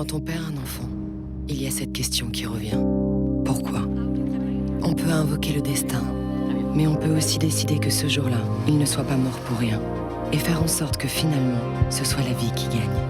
Quand on perd un enfant, il y a cette question qui revient. Pourquoi? On peut invoquer le destin, mais on peut aussi décider que ce jour-là, il ne soit pas mort pour rien, et faire en sorte que finalement, ce soit la vie qui gagne.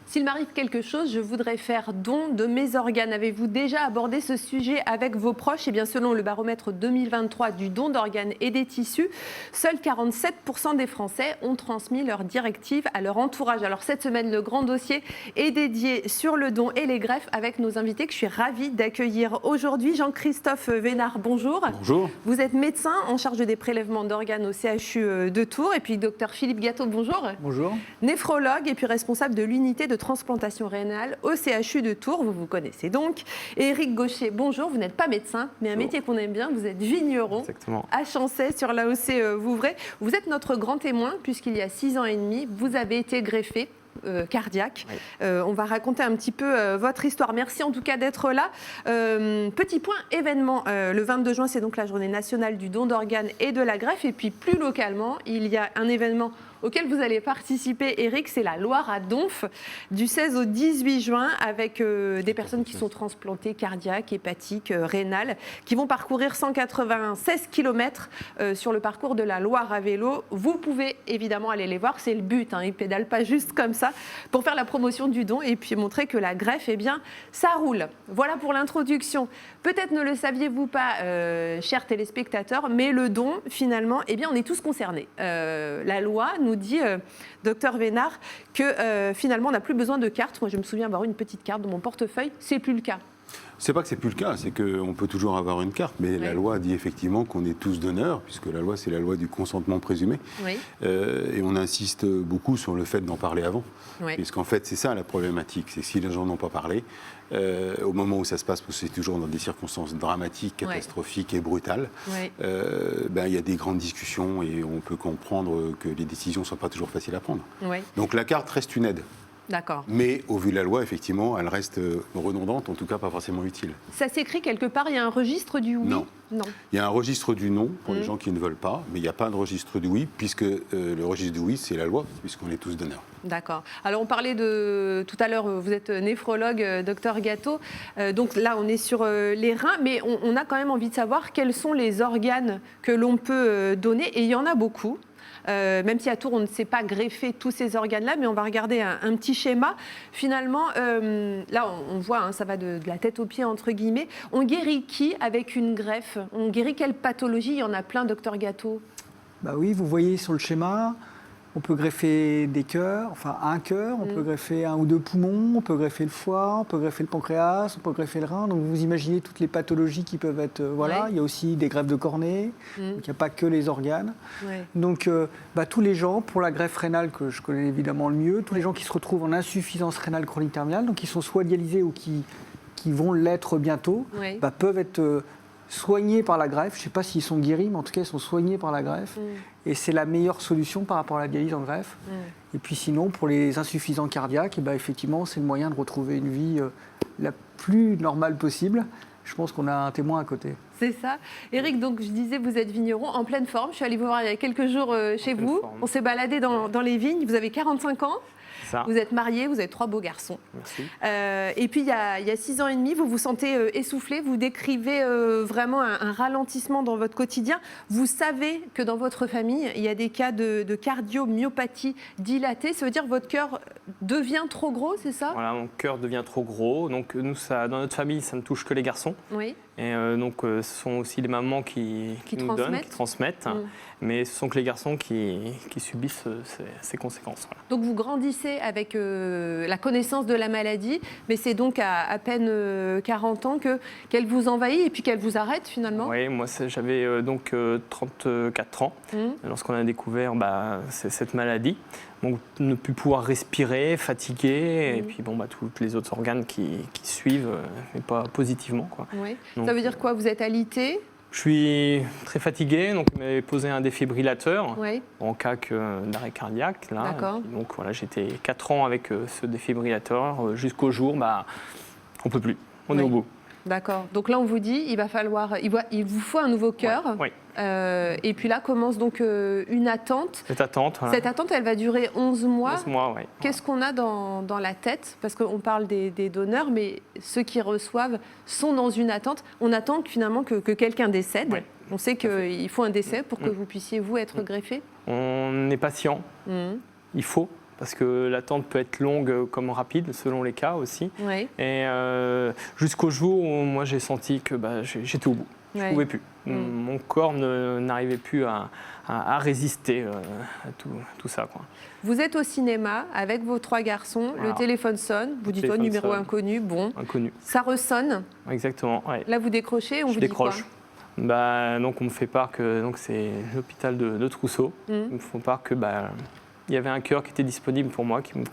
S'il m'arrive quelque chose, je voudrais faire don de mes organes. Avez-vous déjà abordé ce sujet avec vos proches? Eh bien, selon le baromètre 2023 du don d'organes et des tissus, seuls 47% des Français ont transmis leurs directives à leur entourage. Alors cette semaine, le grand dossier est dédié sur le don et les greffes avec nos invités que je suis ravie d'accueillir aujourd'hui. Jean-Christophe Vénard, bonjour. Bonjour. Vous êtes médecin en charge des prélèvements d'organes au CHU de Tours. Et puis docteur Philippe Gâteau, bonjour. Bonjour. Néphrologue et puis responsable de l'unité de transplantation rénale au CHU de Tours, vous vous connaissez donc. Et Éric Gaucher, bonjour, vous n'êtes pas médecin, mais un métier qu'on aime bien, vous êtes vigneron. Exactement. À Chancey, sur l'AOC Vouvray. Vous êtes notre grand témoin, puisqu'il y a 6 ans et demi, vous avez été greffé. Cardiaque. Oui. On va raconter un petit peu votre histoire. Merci en tout cas d'être là. Petit point événement. Le 22 juin, c'est donc la journée nationale du don d'organes et de la greffe. Et puis plus localement, il y a un événement auquel vous allez participer, Éric, c'est la Loire à Donf, du 16 au 18 juin, avec des personnes qui sont transplantées cardiaques, hépatiques, rénales, qui vont parcourir 196 km sur le parcours de la Loire à vélo. Vous pouvez évidemment aller les voir, c'est le but, hein, ils ne pédalent pas juste comme ça, pour faire la promotion du don et puis montrer que la greffe, eh bien, ça roule. Voilà pour l'introduction. Peut-être ne le saviez-vous pas, chers téléspectateurs, mais le don, finalement, eh bien, on est tous concernés. La loi nous dit, docteur Vénard, que finalement, on n'a plus besoin de carte. Moi, je me souviens avoir une petite carte dans mon portefeuille. C'est plus le cas. C'est pas que c'est plus le cas, c'est qu'on peut toujours avoir une carte, mais oui. La loi dit effectivement qu'on est tous donneurs, puisque la loi, c'est la loi du consentement présumé. Oui. Et on insiste beaucoup sur le fait d'en parler avant. Oui. Puisqu'en fait, c'est ça la problématique, c'est que si les gens n'ont pas parlé, au moment où ça se passe, parce que c'est toujours dans des circonstances dramatiques, catastrophiques et brutales, il y a des grandes discussions et on peut comprendre que les décisions ne soient pas toujours faciles à prendre. Oui. Donc la carte reste une aide. D'accord. Mais au vu de la loi, effectivement, elle reste redondante, en tout cas pas forcément utile. Ça s'écrit quelque part, il y a un registre du oui? Non. Il y a un registre du non pour les gens qui ne veulent pas, mais il n'y a pas de registre du oui, puisque le registre du oui, c'est la loi, puisqu'on est tous donneurs. D'accord. Alors on parlait de, tout à l'heure, vous êtes néphrologue, docteur Gâteau, donc là on est sur les reins, mais on a quand même envie de savoir quels sont les organes que l'on peut donner, et il y en a beaucoup. Même si à Tours, on ne sait pas greffer tous ces organes-là, mais on va regarder un petit schéma. Finalement, là, on voit, hein, ça va de la tête aux pieds, entre guillemets. On guérit qui avec une greffe? On guérit quelle pathologie? Il y en a plein, docteur Gâteau. Bah oui, vous voyez sur le schéma, on peut greffer des cœurs, enfin un cœur, on peut greffer 1 ou 2 poumons, on peut greffer le foie, on peut greffer le pancréas, on peut greffer le rein. Donc vous imaginez toutes les pathologies qui peuvent être... voilà, il y a aussi des greffes de cornée, donc il n'y a pas que les organes. Donc tous les gens, pour la greffe rénale que je connais évidemment le mieux, tous les gens qui se retrouvent en insuffisance rénale chronique terminale, donc qui sont soit dialysés ou qui vont l'être bientôt, peuvent être... soignés par la greffe. Je ne sais pas s'ils sont guéris, mais en tout cas, ils sont soignés par la greffe. Et c'est la meilleure solution par rapport à la dialyse en greffe. Et puis sinon, pour les insuffisants cardiaques, effectivement, c'est le moyen de retrouver une vie la plus normale possible. Je pense qu'on a un témoin à côté. C'est ça. Éric, donc je disais, vous êtes vigneron en pleine forme. Je suis allée vous voir il y a quelques jours chez vous. On s'est baladé dans les vignes. Vous avez 45 ans. Ça. Vous êtes marié, vous avez 3 beaux garçons. Merci. Et puis, il y a 6 ans et demi, vous vous sentez essoufflé, vous décrivez vraiment un ralentissement dans votre quotidien. Vous savez que dans votre famille, il y a des cas de cardiomyopathie dilatée. Ça veut dire que votre cœur devient trop gros, c'est ça? Voilà, mon cœur devient trop gros. Donc, nous, dans notre famille, ça ne touche que les garçons. Oui. Et donc, ce sont aussi les mamans qui nous donnent, qui transmettent. Mais ce sont que les garçons qui subissent ces conséquences. Voilà. Donc, vous grandissez avec la connaissance de la maladie, mais c'est donc à peine 40 ans qu'elle vous envahit et puis qu'elle vous arrête finalement? Oui, moi j'avais donc 34 ans lorsqu'on a découvert cette maladie. Donc ne plus pouvoir respirer, fatigué, et puis tous les autres organes qui suivent, mais pas positivement. Quoi. Oui. Donc, ça veut dire quoi? Vous êtes alité? Je suis très fatigué, donc on m'avait posé un défibrillateur en cas d'arrêt cardiaque. Là. D'accord. Donc voilà, j'étais 4 ans avec ce défibrillateur jusqu'au jour, on ne peut plus, on est au bout. D'accord. Donc là, on vous dit, il vous faut un nouveau cœur. Oui. Et puis là commence donc une attente. Cette attente, voilà. Cette attente, elle va durer 11 mois. 11 mois, oui. Qu'est-ce qu'on a dans la tête? Parce qu'on parle des donneurs, mais ceux qui reçoivent sont dans une attente. On attend finalement que quelqu'un décède. Oui. On sait qu'il faut un décès pour que vous puissiez, vous, être greffé. On est patient. Il faut. Parce que l'attente peut être longue comme rapide, selon les cas aussi. Oui. Et jusqu'au jour où moi j'ai senti que j'étais au bout. Je ne pouvais plus. Mon corps n'arrivait plus à résister à tout ça, quoi. Vous êtes au cinéma avec vos 3 garçons, Voilà. le téléphone sonne, vous dites numéro inconnu, bon. Inconnu. Ça ressonne. Exactement, ouais. Là, vous décrochez, on Je vous décroche. dit quoi? Donc on me fait part que c'est l'hôpital de Trousseau. Ils me font part que il y avait un cœur qui était disponible pour moi, qui me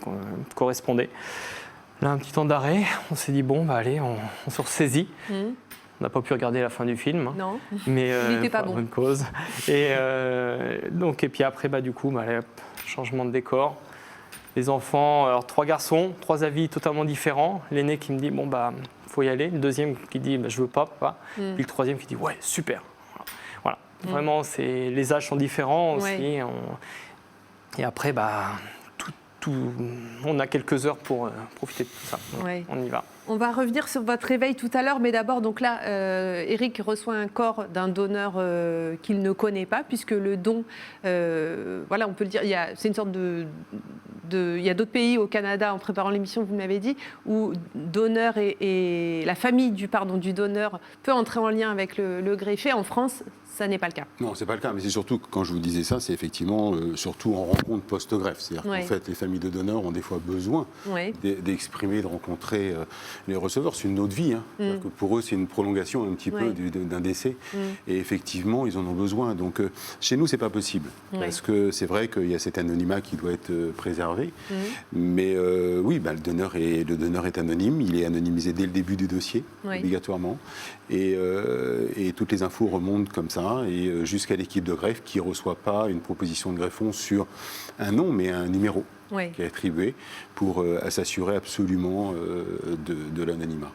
correspondait. Là, un petit temps d'arrêt, on s'est dit allez, on se ressaisit. On n'a pas pu regarder la fin du film, Non. mais Il n'était pas pour bon. bonne cause. Et puis après, du coup, allez, hop, changement de décor. Les enfants, alors 3 garçons, 3 avis totalement différents. L'aîné qui me dit faut y aller. Le deuxième qui dit je veux pas, papa. Puis le troisième qui dit ouais, super. Voilà. Vraiment, les âges sont différents aussi. Ouais. Et après, on a quelques heures pour profiter de tout ça. Ouais. On y va. On va revenir sur votre réveil tout à l'heure, mais d'abord, donc là, Eric reçoit un corps d'un donneur qu'il ne connaît pas, puisque le don, on peut le dire, c'est une sorte il y a d'autres pays, au Canada, en préparant l'émission, vous m'avez dit, où donneur et la famille du donneur peut entrer en lien avec le greffé. En France, ça n'est pas le cas. Non, c'est pas le cas, mais c'est surtout que quand je vous disais ça, c'est effectivement surtout en rencontre post-greffe. C'est-à-dire qu'en fait, les familles de donneurs ont des fois besoin d'exprimer, de rencontrer les receveurs. C'est une autre vie. C'est-à-dire que pour eux, c'est une prolongation un petit peu d'un décès. Et effectivement, ils en ont besoin. Donc chez nous, c'est pas possible. Parce que c'est vrai qu'il y a cet anonymat qui doit être préservé. Mais oui, le donneur est anonyme. Il est anonymisé dès le début du dossier, obligatoirement. Et toutes les infos remontent comme ça. Et jusqu'à l'équipe de greffe qui ne reçoit pas une proposition de greffon sur un nom, mais un numéro qui est attribué pour s'assurer absolument de l'anonymat.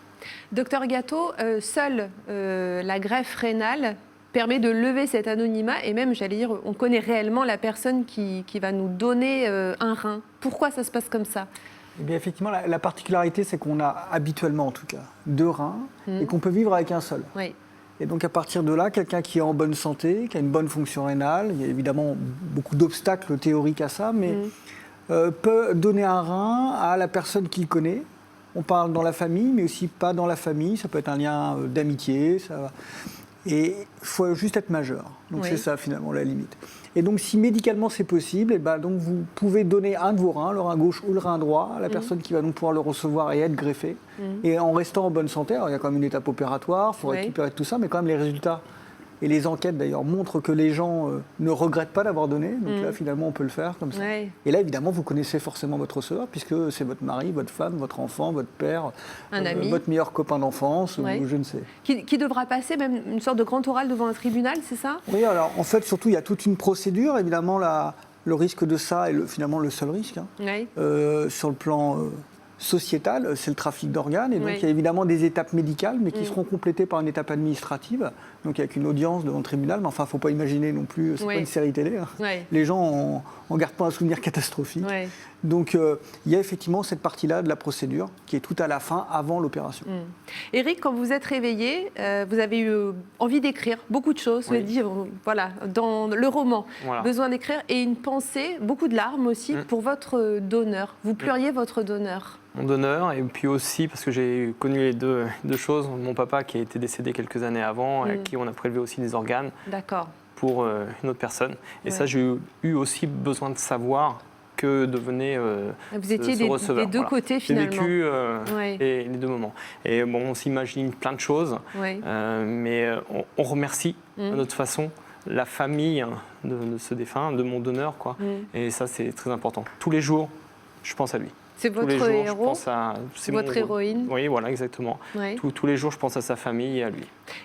Docteur Gâteau, seule la greffe rénale permet de lever cet anonymat et même, j'allais dire, on connaît réellement la personne qui va nous donner un rein. Pourquoi ça se passe comme ça ? Eh bien, effectivement, la particularité, c'est qu'on a habituellement, en tout cas, 2 reins et qu'on peut vivre avec un seul. Oui. Et donc, à partir de là, quelqu'un qui est en bonne santé, qui a une bonne fonction rénale, il y a évidemment beaucoup d'obstacles théoriques à ça, mais peut donner un rein à la personne qu'il connaît. On parle dans la famille, mais aussi pas dans la famille. Ça peut être un lien d'amitié. Et il faut juste être majeur. Donc, c'est ça, finalement, la limite. Et donc, si médicalement c'est possible, donc vous pouvez donner un de vos reins, le rein gauche ou le rein droit, à la personne qui va donc pouvoir le recevoir et être greffée. Et en restant en bonne santé, alors il y a quand même une étape opératoire, il faut récupérer tout ça, mais quand même les résultats et les enquêtes d'ailleurs montrent que les gens ne regrettent pas d'avoir donné. Donc là, finalement, on peut le faire comme ça. Et là, évidemment, vous connaissez forcément votre receveur, puisque c'est votre mari, votre femme, votre enfant, votre père, un ami, votre meilleur copain d'enfance, ou je ne sais. Qui devra passer même une sorte de grand oral devant un tribunal, c'est ça ? Oui, alors en fait, surtout, il y a toute une procédure. Évidemment, le risque de ça est finalement le seul risque. Sur le plan sociétal, c'est le trafic d'organes. Et donc, il y a évidemment des étapes médicales, mais qui seront complétées par une étape administrative. Donc, avec une audience devant le tribunal. Mais enfin, il ne faut pas imaginer non plus, c'est pas une série télé. Les gens n'en gardent pas un souvenir catastrophique. Donc, il y a effectivement cette partie-là de la procédure qui est tout à la fin, avant l'opération. Éric, quand vous êtes réveillé, vous avez eu envie d'écrire beaucoup de choses. Vous avez dit, voilà, dans le roman, besoin d'écrire et une pensée, beaucoup de larmes aussi pour votre donneur. Vous pleuriez votre donneur. Mon donneur, et puis aussi parce que j'ai connu les deux choses. Mon papa qui a été décédé quelques années avant, à qui on a prélevé aussi des organes pour une autre personne. Et ça, j'ai eu aussi besoin de savoir que devenait vous étiez ce receveur. des deux côtés finalement. J'ai vécu les deux moments. Et bon, on s'imagine plein de choses, mais on remercie à notre façon la famille de ce défunt, de mon donneur, quoi. Et ça, c'est très important. Tous les jours, je pense à lui. C'est votre héros, c'est votre héroïne. Oui, voilà, exactement. Tous les jours, je pense à sa famille et à lui.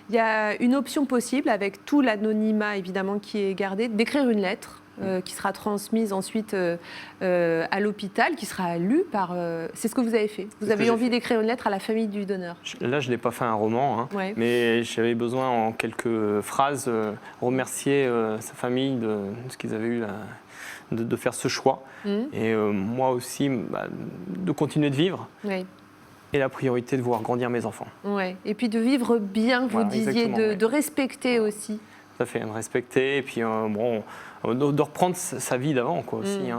Il y a une option possible, avec tout l'anonymat évidemment qui est gardé, d'écrire une lettre qui sera transmise ensuite à l'hôpital, qui sera lue par... c'est ce que vous avez fait. Vous avez eu envie d'écrire une lettre à la famille du donneur. Là, je n'ai pas fait un roman, hein, mais j'avais besoin en quelques phrases remercier sa famille de ce qu'ils avaient eu de faire ce choix. Et moi aussi, de continuer de vivre. Oui. Et la priorité de voir grandir mes enfants. Ouais. Et puis de vivre bien, vous disiez, de respecter aussi. Tout à fait, de respecter, et puis de reprendre sa vie d'avant aussi.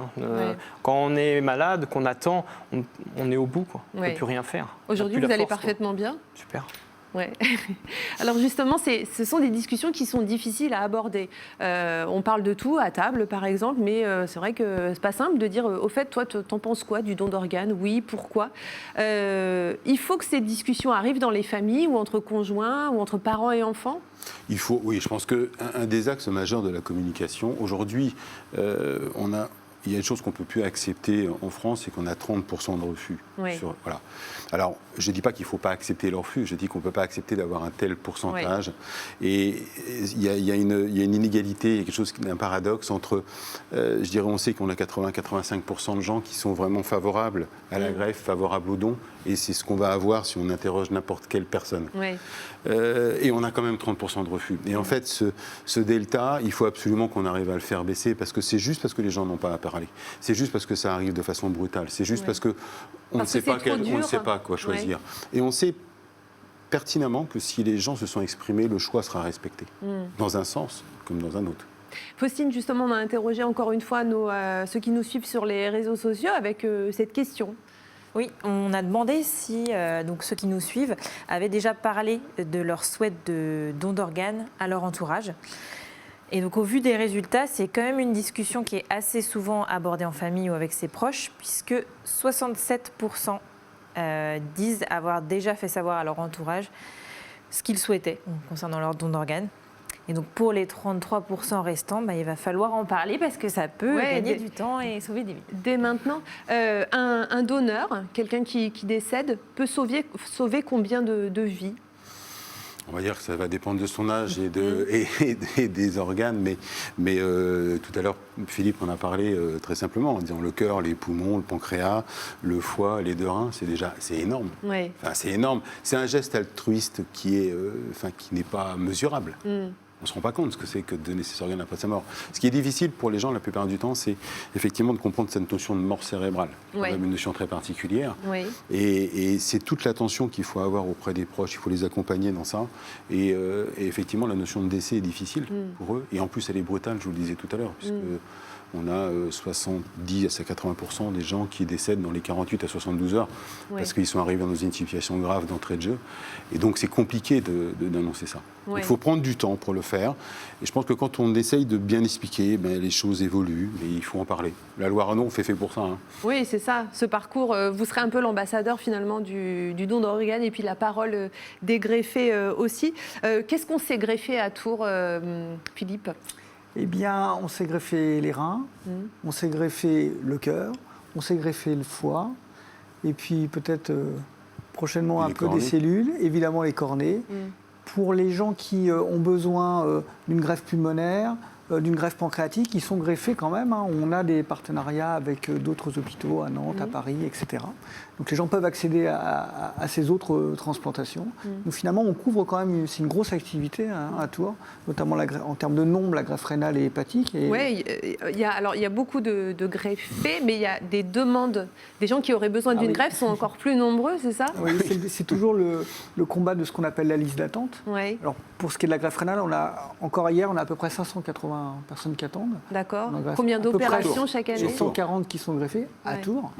Quand on est malade, qu'on attend, on est au bout, quoi. On ne peut plus rien faire. Aujourd'hui, vous allez parfaitement bien. Super. Ouais. Alors justement, ce sont des discussions qui sont difficiles à aborder. On parle de tout à table, par exemple, mais c'est vrai que c'est pas simple de dire au fait, toi, t'en penses quoi du don d'organes? Oui, pourquoi? Il faut que ces discussions arrivent dans les familles ou entre conjoints ou entre parents et enfants. Il faut, oui, je pense qu'un des axes majeurs de la communication, aujourd'hui, il y a une chose qu'on ne peut plus accepter en France, c'est qu'on a 30% de refus. Oui. Voilà. Alors, je ne dis pas qu'il ne faut pas accepter le refus, je dis qu'on ne peut pas accepter d'avoir un tel pourcentage. Oui. Et il y a une inégalité, il y a quelque chose, un paradoxe entre, je dirais, on sait qu'on a 80-85% de gens qui sont vraiment favorables à la greffe, favorables au don, et c'est ce qu'on va avoir si on interroge n'importe quelle personne. Oui. Et on a quand même 30% de refus. Et en fait, ce delta, il faut absolument qu'on arrive à le faire baisser, parce que c'est juste parce que les gens n'ont pas à parler. C'est juste parce que ça arrive de façon brutale. C'est juste parce qu'on ne sait pas quoi choisir. Et on sait pertinemment que si les gens se sont exprimés, le choix sera respecté. Dans un sens comme dans un autre. Faustine, justement, on a interrogé encore une fois ceux qui nous suivent sur les réseaux sociaux avec cette question. Oui, on a demandé si donc ceux qui nous suivent avaient déjà parlé de leur souhait de don d'organes à leur entourage. Et donc au vu des résultats, c'est quand même une discussion qui est assez souvent abordée en famille ou avec ses proches, puisque 67% disent avoir déjà fait savoir à leur entourage ce qu'ils souhaitaient concernant leur don d'organes. Et donc pour les 33% restants, il va falloir en parler parce que ça peut gagner du temps et sauver des vies. Dès maintenant, un donneur, quelqu'un qui décède, peut sauver combien de vies? On va dire que ça va dépendre de son âge et des organes, mais tout à l'heure, Philippe en a parlé très simplement, en disant le cœur, les poumons, le pancréas, le foie, les deux reins, c'est énorme. Oui. Enfin, c'est énorme. C'est un geste altruiste qui n'est pas mesurable. On ne se rend pas compte ce que c'est que de donner ses organes après sa mort. Ce qui est difficile pour les gens la plupart du temps, c'est effectivement de comprendre cette notion de mort cérébrale. C'est quand même une notion très particulière. Oui. Et c'est toute l'attention qu'il faut avoir auprès des proches. Il faut les accompagner dans ça. Et effectivement, la notion de décès est difficile pour eux. Et en plus, elle est brutale, je vous le disais tout à l'heure, puisque on a 70 à 80% des gens qui décèdent dans les 48 à 72 heures parce qu'ils sont arrivés dans une situation grave d'entrée de jeu. Et donc, c'est compliqué d'annoncer ça. Il faut prendre du temps pour le faire. Et je pense que quand on essaye de bien expliquer, les choses évoluent, mais il faut en parler. La loi Renault fait pour ça. Hein. Oui, c'est ça. Ce parcours, vous serez un peu l'ambassadeur finalement du don d'organes et puis la parole des greffés aussi. Qu'est-ce qu'on s'est greffé à Tours, Philippe ? Eh bien, on s'est greffé les reins, on s'est greffé le cœur, on s'est greffé le foie, et puis peut-être prochainement un peu des cellules, évidemment les cornets. Pour les gens qui ont besoin d'une greffe pulmonaire, d'une greffe pancréatique, ils sont greffés quand même. Hein. On a des partenariats avec d'autres hôpitaux à Nantes, à Paris, etc. Donc les gens peuvent accéder à ces autres transplantations. Donc finalement, on couvre quand même, c'est une grosse activité à Tours, notamment en termes de nombre, la greffe rénale et hépatique. Oui, il y a beaucoup de greffés, mais il y a des demandes. Des gens qui auraient besoin d'une greffe sont encore plus nombreux, c'est ça? Oui, c'est toujours le combat de ce qu'on appelle la liste d'attente. Oui. Alors pour ce qui est de la greffe rénale, encore hier, on a à peu près 580 personnes qui attendent. D'accord. Combien d'opérations chaque année? 140 qui sont greffées à Tours.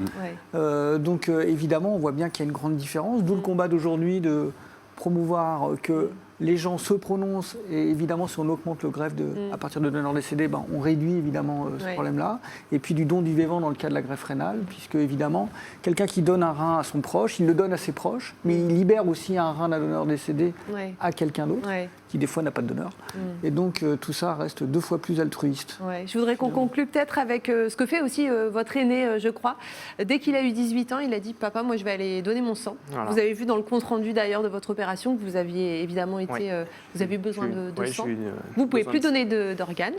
Donc évidemment, on voit bien qu'il y a une grande différence. D'où le combat d'aujourd'hui de promouvoir que les gens se prononcent. Et évidemment, si on augmente le greffe à partir de donneurs décédés, on réduit évidemment ce problème-là. Et puis du don du vivant dans le cas de la greffe rénale, puisque évidemment, quelqu'un qui donne un rein à son proche, il le donne à ses proches, mais il libère aussi un rein d'un donneur décédé à quelqu'un d'autre, qui des fois n'a pas de donneur. Et donc tout ça reste 2 fois plus altruiste. Je voudrais qu'on conclue peut-être avec ce que fait aussi votre aîné, je crois. Dès qu'il a eu 18 ans, il a dit « Papa, moi je vais aller donner mon sang ». Vous avez vu dans le compte-rendu d'ailleurs de votre opération que vous aviez évidemment vous avez eu besoin de sang. Vous ne pouvez plus donner d'organes.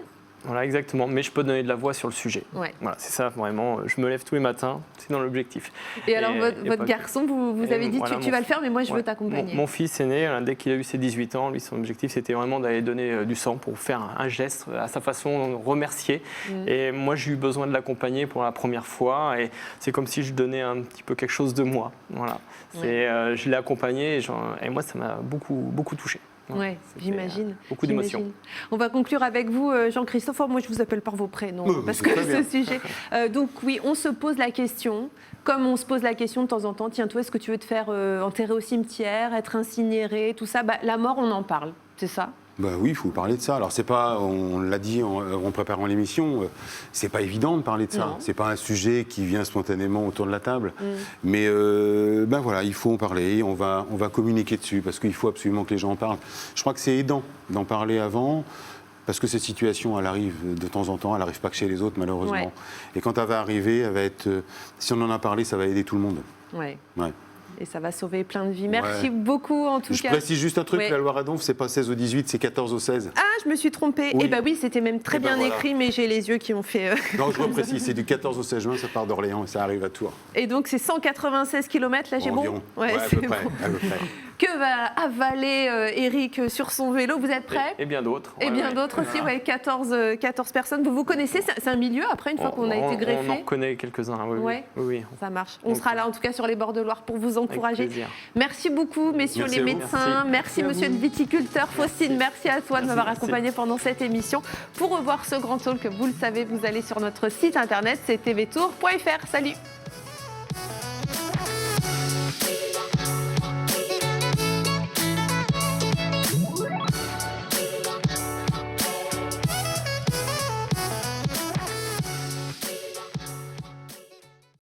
Voilà, exactement. Mais je peux donner de la voix sur le sujet. Ouais. Voilà, c'est ça vraiment. Je me lève tous les matins, c'est dans l'objectif. Et alors, votre garçon, vous avez dit voilà, tu vas le faire, mais moi, je veux t'accompagner. Mon fils aîné, dès qu'il a eu ses 18 ans, lui, son objectif, c'était vraiment d'aller donner du sang pour faire un geste à sa façon, remercier. Et moi, j'ai eu besoin de l'accompagner pour la première fois. Et c'est comme si je donnais un petit peu quelque chose de moi. Voilà. Je l'ai accompagné et moi, ça m'a beaucoup touché. Oui, j'imagine. Beaucoup d'émotions. On va conclure avec vous, Jean-Christophe. Moi, je vous appelle par vos prénoms, parce que ce sujet... donc oui, on se pose la question, comme on se pose la question de temps en temps, tiens, toi, est-ce que tu veux te faire enterrer au cimetière, être incinéré, tout ça, la mort, on en parle, c'est ça? Oui, il faut parler de ça. Alors, c'est pas, on l'a dit en préparant l'émission, c'est pas évident de parler de ça. C'est pas un sujet qui vient spontanément autour de la table. Mais voilà, il faut en parler. On va communiquer dessus parce qu'il faut absolument que les gens en parlent. Je crois que c'est aidant d'en parler avant. Parce que cette situation, elle arrive de temps en temps, elle n'arrive pas que chez les autres, malheureusement. Ouais. Et quand elle va arriver, elle va être. Si on en a parlé, ça va aider tout le monde. Ouais. Et ça va sauver plein de vies. Merci beaucoup en tout cas. Je précise juste un truc, la Loire-Adonf, c'est pas 16 au 18, c'est 14 au 16. Ah, je me suis trompée. Oui. Oui, c'était même très bien écrit, mais j'ai les yeux qui ont fait... Non, je reprécise, c'est du 14 au 16 juin, ça part d'Orléans et ça arrive à Tours. Et donc c'est 196 km, là j'ai bon. Ouais, à peu près. Que va avaler Eric sur son vélo? Vous êtes prêts? Et bien d'autres. Et bien d'autres aussi, 14 personnes. Vous connaissez, c'est un milieu après, une fois qu'on a été greffé? On en connaît quelques-uns, oui. Ça marche. On sera là en tout cas sur les bords de Loire pour vous encourager. Merci beaucoup, messieurs les médecins. Merci monsieur le viticulteur. Faustine, merci à toi de m'avoir accompagné pendant cette émission. Pour revoir ce grand talk, vous le savez, vous allez sur notre site internet, c'est tvtour.fr. Salut!